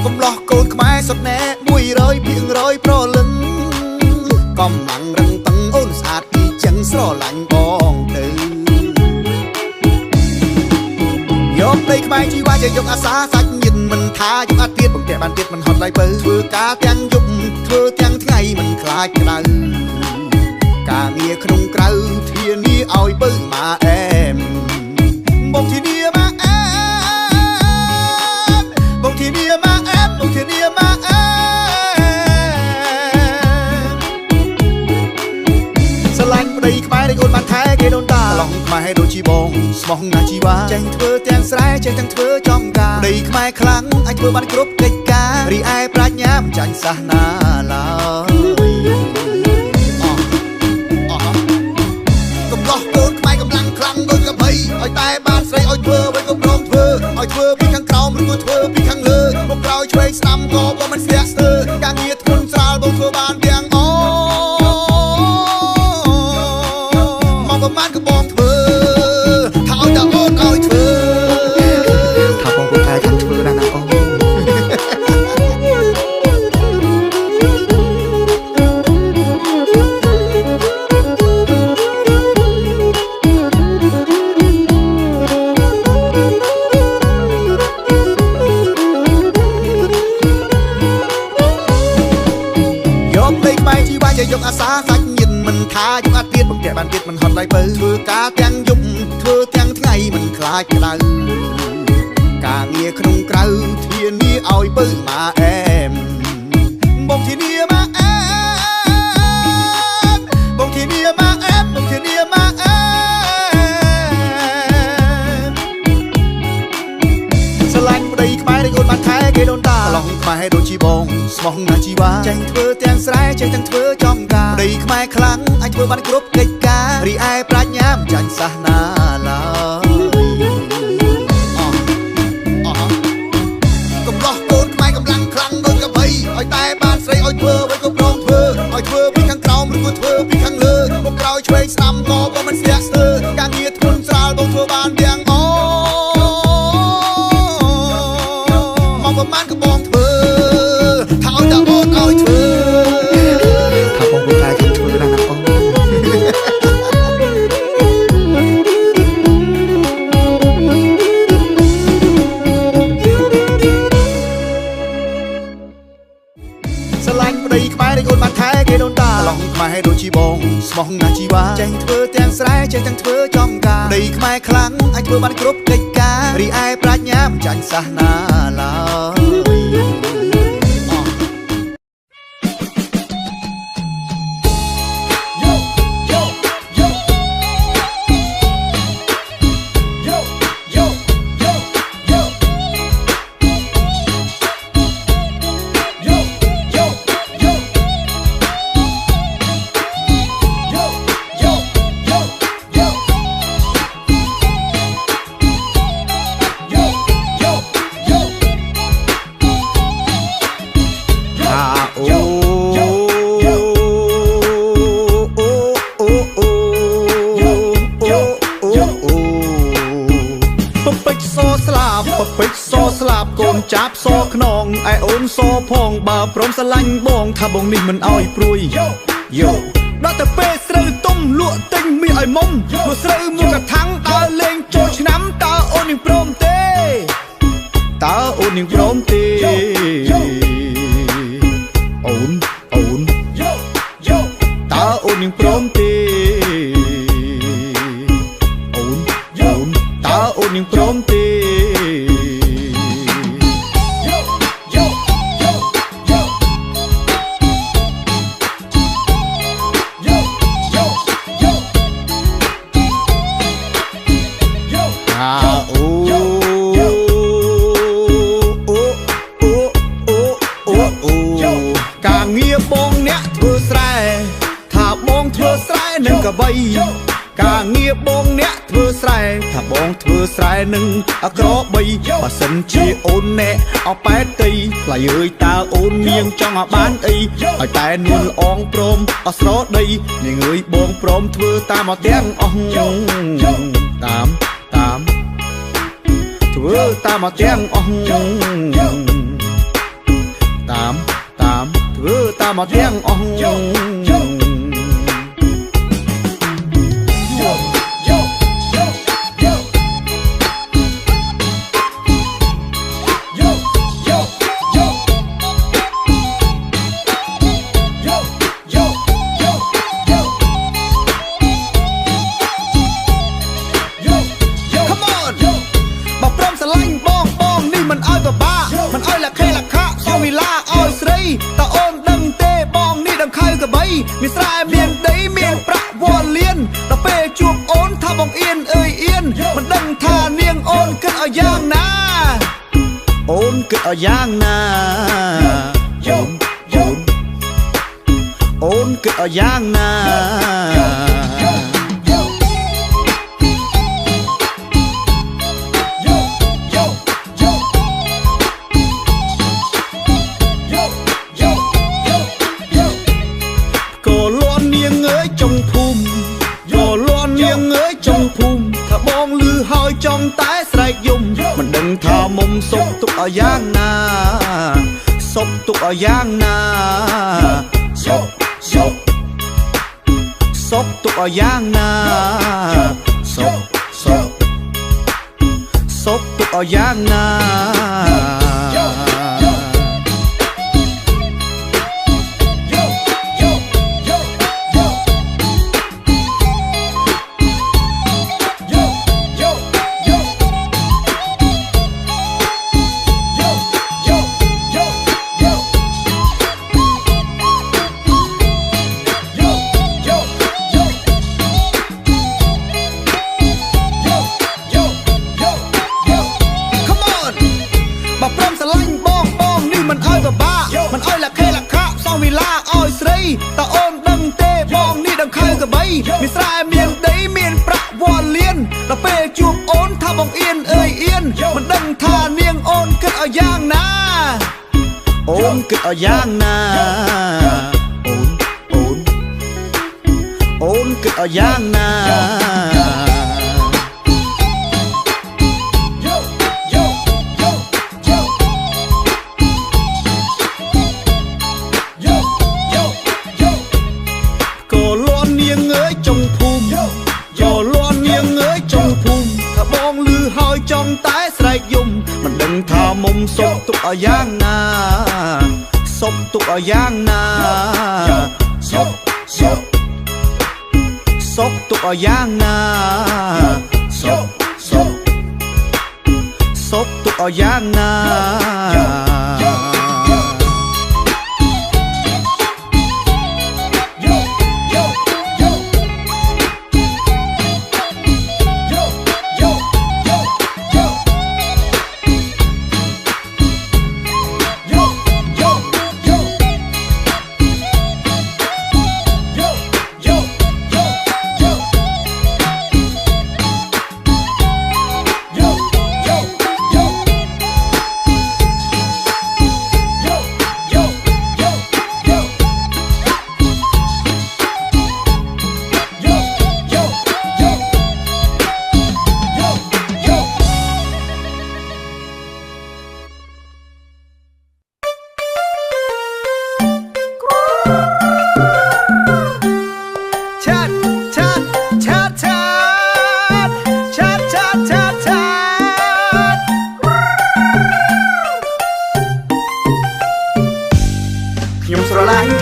កំឡោះកូនខ្មែរសុទ្ធណែ100ភាគ100ប្រលឹងកំឡាំងរឹងតឹងអូនស្អាតពីចឹងស្រឡាញ់បងទៅយកដីខ្មែរជីវ៉ាជាយកអាសាសាច់ញៀនមិនថាយកអាទៀតបង្កែបានទៀតមិនហត់ដៃបើធ្វើការទាំងយប់ធ្វើទាំងថ្ងៃមិនខ្លាចក្តៅការងារក្នុងក្រៅធានាឲ្យបើមកអែមបងធានាមកអែមបងធានាមកអែមបងធានាមកអែមស្រឡាញ់ប្តីខ្មែរដែលអូនបានថែគេដូនតាឡងខ្មែរដូចជាបងស្មោះណាជីវ៉ាចេះធ្វើទាំងស្រែចេះទាំងធ្វើចំការប្តីខ្មែរខ្លាំងអាចធ្វើបានគ្រប់កិច្ចការរីឯប្រាជ្ញាមិនចាញ់សាសនាឡើយកំឡោះកូនខ្មែរកម្លាំងខ្លាំងដូចកភ័យឲ្យតែបានស្រីឲ្យធ្វើអ្វីក៏ព្រមធ្វើឲ្យធ្វើពីខាងក្រោមឬក៏ធ្វើពីខាងលើមកក្រោយឆ្វេងស្ដាំក៏បងមិនស្ទះស្ទើរការងារធ្ងន់ស្រាលបងធ្វើបានទាំងអមកប្រមាណក៏បងធ្វើថាឲ្យតែអូនឲ្យធ្វើថាបងក៏តែខាងធ្វើដែរណាអូនយកអាសាសាច់ញៀនមិនថាយកអាទៀតបង្កែបានទៀតមិនហត់ដៃបើធ្វើការទាំងយប់ធ្វើទាំងថ្ងៃមិនខ្លាចក្តៅការងារក្នុងក្រៅធានាឲ្យបើមកអែមបងធានាមកអែមបងធានាមកអែមបងធានាមកអែមស្រឡាញ់ប្តីខ្មែរដែលអូនបានថែគេដូនតាឡងខ្មែរដូចជាបងស្មោះណាជីវ៉ាចេះធ្វើទាំងស្រែចេះទាំងធ្វើចំការប្តីខ្មែរខ្លាំងអាចធ្វើបានគ្រប់កិច្ចការរីឯប្រាជ្ញាមិនចាញ់សាសនាឡើយកំឡោះកូនខ្មែរកម្លាំងខ្លាំងដូចកភ័យឲ្យតែបានស្រីឲ្យធ្វើអ្វីក៏ព្រមធ្វើឲ្យធ្វើពីខាងក្រោមឬក៏ធ្វើពីខាងលើមកក្រោយឆ្វេងស្ដាំក៏បងមិនស្ទះស្ទើរការងារធ្ងន់ស្រាលបងធ្វើបានទាំងអមកប្រមាណក៏បងធ្វើថាឲ្យតែអូនឲ្យធ្វើថាបងក៏តែខាងធ្វើដែរណាអូនស្រឡាញ់ប្តីខ្មែរដែលអូនបានថែគេដូនតាឡងខ្មែរដូចជាបងស្មោះណាជីវ៉ាចេះធ្វើទាំងស្រែចេះទាំងធ្វើចំការប្តីខ្មែរខ្លាំងអាចធ្វើបានគ្រប់កិច្ចការរីឯប្រាជ្ញាមិនចាញ់សាសនាឡើយពេជ្រសស្លាប់កូនចាប់សខ្នងឯអូនសផងបើព្រមស្រឡាញ់បងថាបងនេះមិនអោយព្រួយយោដល់តែពេលស្រូវទុំលក់ទិញមាសឲ្យមុំលក់ស្រូវមួយកថាំងដើរលេងចូលឆ្នាំតើអូននឹងព្រមទេតើអូននឹងព្រមទេអូនតើអូននឹងព្រមទេអូនតើអូននឹងព្រមទេការងារបងអ្នកធ្វើស្រែថាបងធ្វើស្រែនឹងកបីការងារបងអ្នកធ្វើស្រែថាប បងធ្វើស្រែនឹងអក្របីបើសិនជាអូនណែអប៉ែតីថ្លៃអើយតើអូននាងចង់ឲ្យបានអីឲ្យតែនួនអងព្រមអស្រដីនាងអើយបងព្រមធ្វើតាមមកទាំងអស់តាមធ្វើតាមមកទាំងអស់តាមធ្វើតាមមកទាំងអស់មានស្រែមានដីមានប្រាក់វល់លៀនដល់ពេលជួបអូនថាបងអៀនអើយអៀនមិនដឹងថានាងអូនគិតឲ្យយ៉ាងណាអូនគិតឲ្យយ៉ាងណាអូនគិតឲ្យយ៉ាងណាចង់តែស្រែកយំមិនដឹងថាមុំសុកទុកឲ្យយ៉ាងណាសុកទុកឲ្យយ៉ាងណាសុកទុកឲ្យយ៉ាងណាសុកទុកឲ្យយ៉ាងណាតើអូនដឹងទេបងនេះដឹងខៅកបីមានស្រែមានដីមានប្រាក់វល់លៀនដល់ពេលជួបអូនថាបងអៀនអើយអៀនមិនដឹងថានាងអូនគិតឲ្យយ៉ាងណាអូនគិតឲ្យយ៉ាងណាអូនគិតឲ្យយ៉ាងណាចង់តែស្រែកយំមិនដឹងថាមុំសុកទុកឲ្យយ៉ាងណាសុកទុកឲ្យយ៉ាងណាសុកទុកឲ្យយ៉ាងណាសុកទុកឲ្យយ៉ាងណា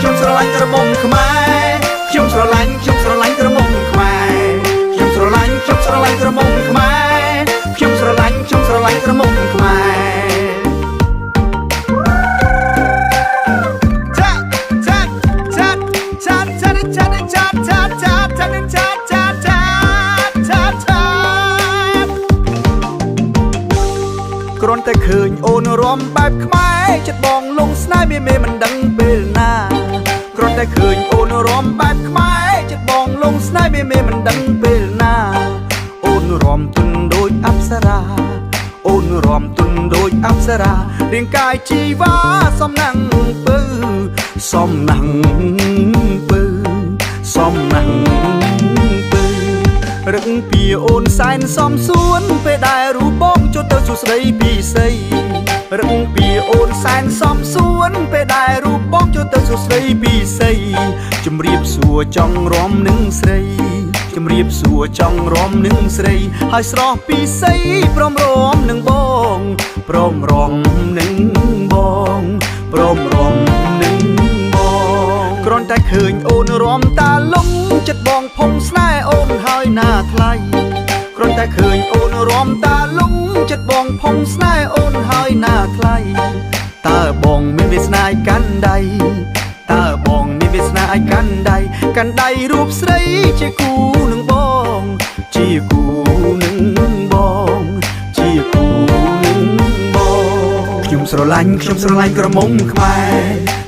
ខ្ញុំស្រឡាញ់ក្រមុំខ្មែរខ្ញុំស្រឡាញ់ក្រមុំខ្មែរខ្ញុំស្រឡាញ់ក្រមុំខ្មែរខ្ញុំស្រឡាញ់ក្រមុំខ្មែរគ្រាន់តែឃើញអូនរំបែបខ្មែរចិត្តបងលងស្នេហ៍មេមិនដឹងពេលណាគ្រាន់តែឃើញអូនរំបែបខ្មែរចិត្តបងលងស្នេហ៍មេមិនដឹងពេលណាអូន นรอมตุนโดยอัปสราโอนรอมตุนโดยอัปสราเรียงกายชีวาสมนังปื้อสมนังปื้อสมนังปื้อรึงปีโอนสายสมสวนไปได้รู้บ้องจนเตอสุดใสปีใสรึงปีโอนสายสมสวนไปได้รู้บ้องจนเตอสุดใสปีใสจุมรีบสัวจังรอมหนึ่งใสจุมรีบสัวจังรอมหนึ่งใสให้สรอปีใสพร้อมรอมหนึ่งบ้องพร้อมรอมหนึ่งบ้องพร้อมรอมหนึ่งบ้องกรอนแต่เคยโอนรอมตาลงจัดบ้องพงสไลโอนให้หน้าไทยกรอนแต่เคยโอนรอมตาลงจัดบ้องพงสไลโอนให้หน้าไทยตาบ้องไม่เวสนายกันใดตาบ้องมีเวสนากันใดกันใดรูปใสจีกูหนึ่งบ้องจีกูหนึ่งบ้องจีกูหนึ่งบ้องขยุมสระลันขยุมสระลันกระมงขมาย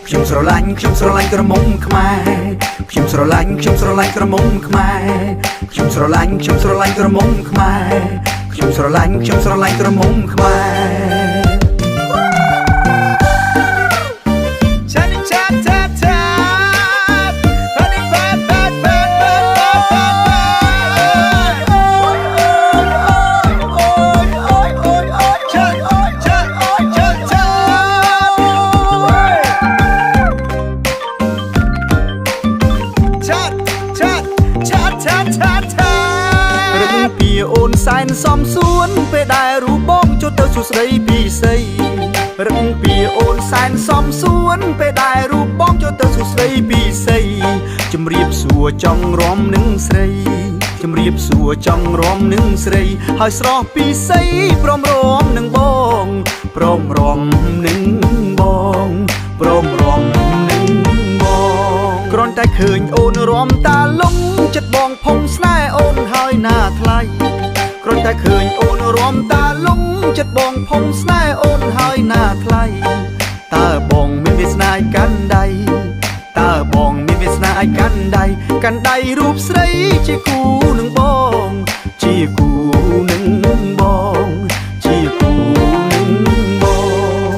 ขยุมสระลันขยุมสระลันกระมงขมายขยุมสระลันขยุมสระลันกระมงขมายขยุมสระลันขยุมสระลันกระมงขมายขยุมสระลันขยุมสระลันกระมงขมายโอนสายสมสวนไปได้รู้บ้องจนเตอสุดใสปีใสรึงปีโอนสายสมสวนไปได้รู้บ้องจนเตอสุดใสปีใสจำเรียบสัวจังรอมหนึ่งใสจำเรียบสัวจังรอมหนึ่งใสให้สรอปีใสพร้อมรอมหนึ่งบ้องพร้อมรอมหนึ่งบ้องพร้อมรอมหนึ่งบ้องกรอนแต่เคยโอนรอมตาลงจัดบ้องพงสไลโอนให้หน้าไทยกรอนแต่เคยโอนรอมตาลงจัดบ้องพงสไลโอนให้หน้าไทยตาบ้องไม่เวสนายกันใดตาบ้องไม่เวสนายกันใดกันใดรูปใสจีกูหนึ่งบ้องจีกูหนึ่งบ้องจีกูหนึ่งบ้อ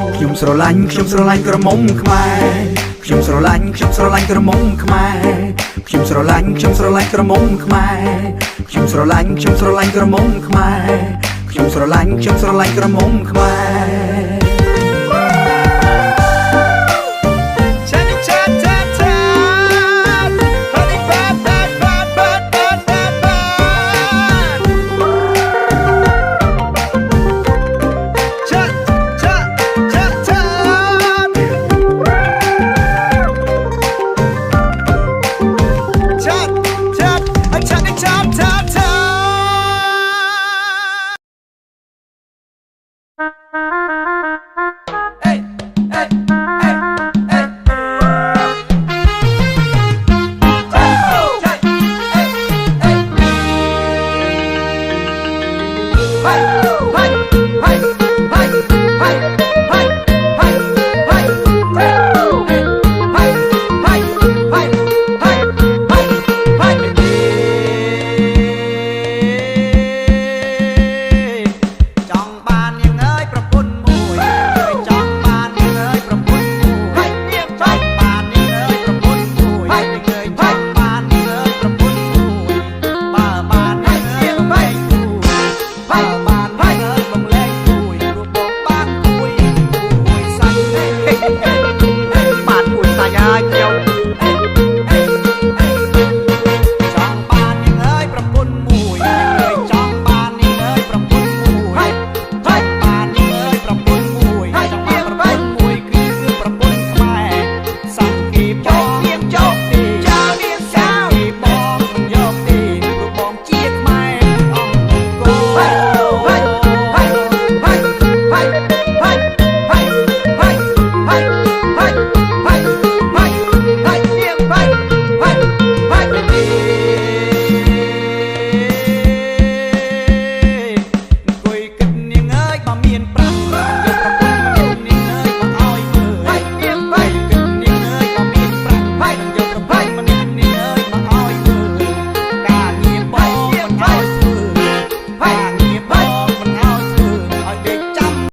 งขยุมสระลันขยุมสระลันกระมงขมายขยุมสระลันขยุมสระลันกระมงขมายขยุมสระลันขยุมสระลันกระมงขมายขยุมสระลันขยุมสระลันกระมงขมายขยุมสระลันขยุมสระลันกระมงขมายHey!